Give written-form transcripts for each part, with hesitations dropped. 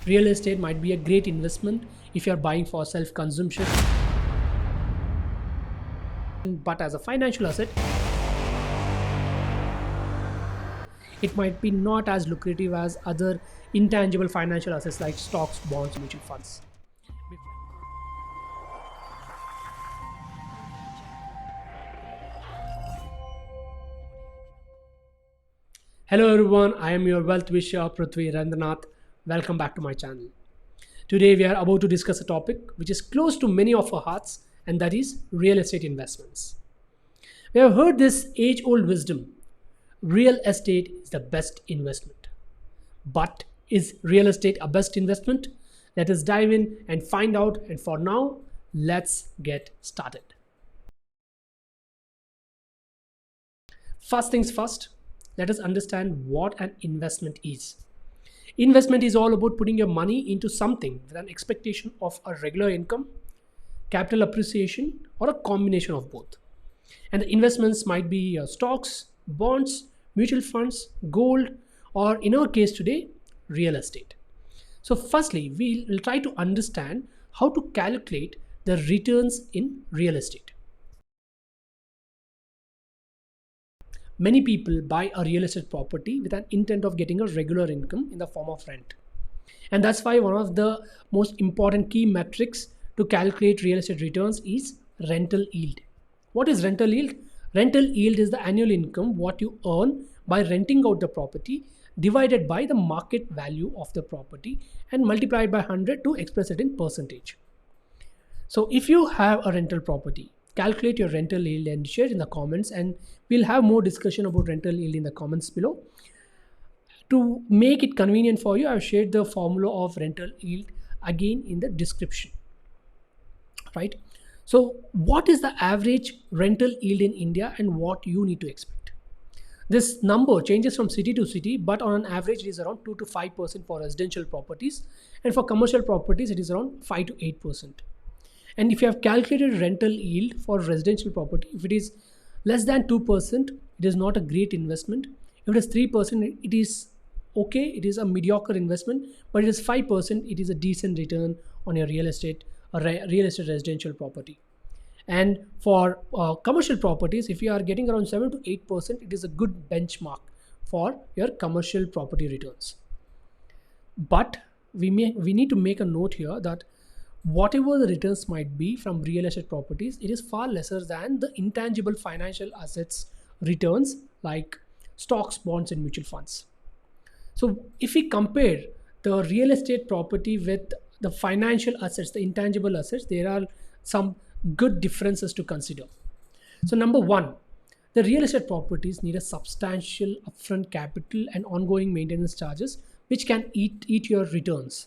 Real estate might be a great investment if you are buying for self-consumption, but as a financial asset, it might be not as lucrative as other intangible financial assets like stocks, bonds, mutual funds. Hello everyone, I am your wealth wisher Pruthvi. Welcome back to my channel. Today we are about to discuss a topic which is close to many of our hearts, and that is real estate investments. We have heard this age-old wisdom: real estate is the best investment. But is real estate a best investment? Let us dive in and find out, and for now, let's get started. First things first, let us understand what an investment is. Investment is all about putting your money into something with an expectation of a regular income, capital appreciation, or a combination of both. And the investments might be stocks, bonds, mutual funds, gold, or in our case today, real estate. So firstly, we'll try to understand how to calculate the returns in real estate. Many people buy a real estate property with an intent of getting a regular income in the form of rent. And that's why one of the most important key metrics to calculate real estate returns is rental yield. What is rental yield? Rental yield is the annual income what you earn by renting out the property divided by the market value of the property and multiplied by 100 to express it in percentage. So if you have a rental property, calculate your rental yield and share in the comments, and we'll have more discussion about rental yield in the comments below. To make it convenient for you, I've shared the formula of rental yield again in the description. Right? So what is the average rental yield in India and what you need to expect? This number changes from city to city, but on an average it is around 2 to 5% for residential properties, and for commercial properties it is around 5 to 8%. And if you have calculated rental yield for residential property, if it is less than 2%, it is not a great investment. If it is 3%, it is okay, it is a mediocre investment, but it is 5%, it is a decent return on your real estate residential property. And for commercial properties, if you are getting around 7 to 8%, it is a good benchmark for your commercial property returns. But we need to make a note here that whatever the returns might be from real estate properties, it is far lesser than the intangible financial assets returns like stocks, bonds, and mutual funds. So if we compare the real estate property with the financial assets, the intangible assets, there are some good differences to consider. So number one, the real estate properties need a substantial upfront capital and ongoing maintenance charges, which can eat your returns.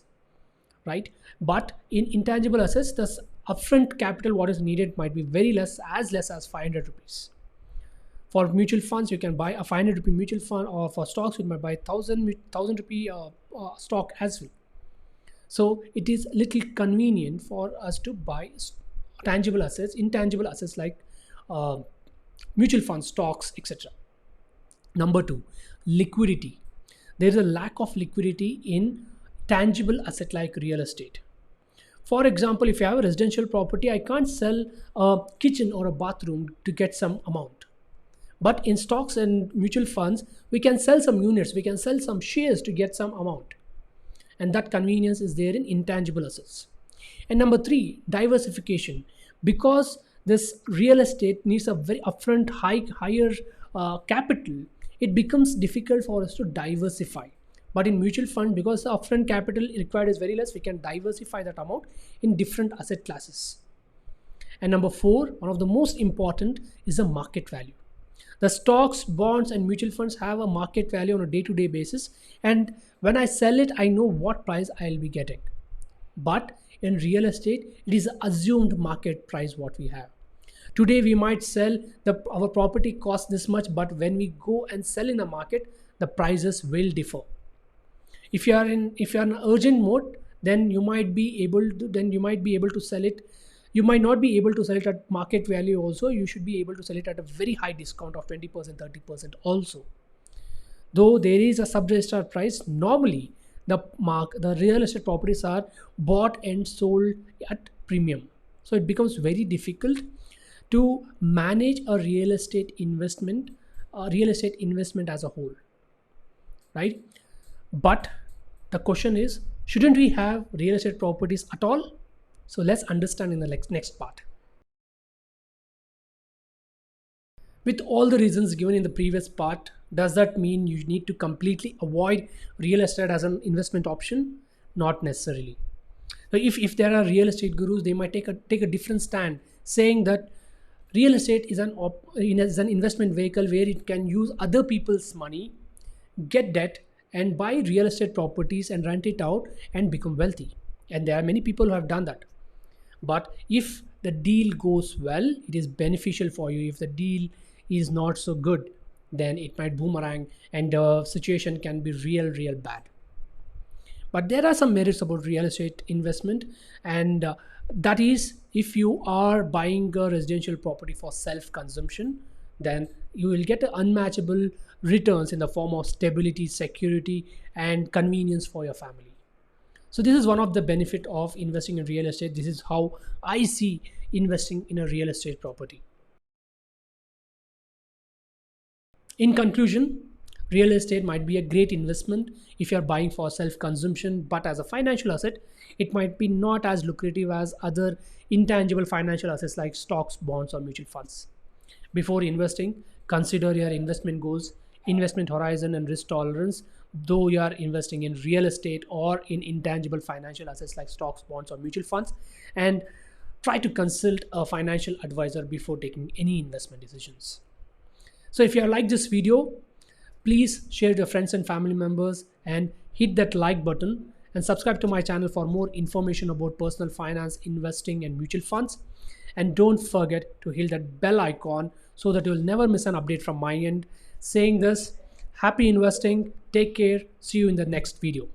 Right? But in intangible assets, the upfront capital what is needed might be very less as 500 rupees. For mutual funds, you can buy a 500 rupee mutual fund, or for stocks, you might buy 1000 rupee stock as well. So it is little convenient for us to buy tangible assets, intangible assets like mutual funds, stocks, etc. Number two, liquidity. There is a lack of liquidity in tangible asset like real estate. For example, if you have a residential property, I can't sell a kitchen or a bathroom to get some amount. But in stocks and mutual funds, we can sell some units, we can sell some shares to get some amount. And that convenience is there in intangible assets. And number three, diversification. Because this real estate needs a very upfront higher capital, it becomes difficult for us to diversify. But in mutual fund, because the upfront capital required is very less, we can diversify that amount in different asset classes. And number four, one of the most important is the market value. The stocks, bonds, and mutual funds have a market value on a day-to-day basis. And when I sell it, I know what price I'll be getting. But in real estate, it is assumed market price what we have. Today, we might sell our property costs this much, but when we go and sell in the market, the prices will differ. If you are in an urgent mode, then you might be able to sell it. You might not be able to sell it at market value also. You should be able to sell it at a very high discount of 20%, 30% also. Though there is a sub-registrar price, normally the real estate properties are bought and sold at premium. So it becomes very difficult to manage a real estate investment as a whole, right? But the question is, shouldn't we have real estate properties at all? So let's understand in the next part. With all the reasons given in the previous part, does that mean you need to completely avoid real estate as an investment option? Not necessarily. So if there are real estate gurus, they might take a different stand, saying that real estate is an investment vehicle where it can use other people's money, get debt, and buy real estate properties and rent it out and become wealthy. And there are many people who have done that. But if the deal goes well, it is beneficial for you. If the deal is not so good, then it might boomerang and the situation can be real bad. But there are some merits about real estate investment, and that is, if you are buying a residential property for self consumption, then you will get unmatchable returns in the form of stability, security, and convenience for your family. So this is one of the benefit of investing in real estate. This is how I see investing in a real estate property. In conclusion, real estate might be a great investment if you are buying for self consumption, but as a financial asset, it might be not as lucrative as other intangible financial assets like stocks, bonds, or mutual funds. Before investing, consider your investment goals, investment horizon, and risk tolerance. Though you are investing in real estate or in intangible financial assets like stocks, bonds, or mutual funds, and try to consult a financial advisor before taking any investment decisions. So if you like this video, please share it with your friends and family members and hit that like button and subscribe to my channel for more information about personal finance, investing, and mutual funds. And don't forget to hit that bell icon so that you'll never miss an update from my end. Saying this, happy investing, take care, see you in the next video.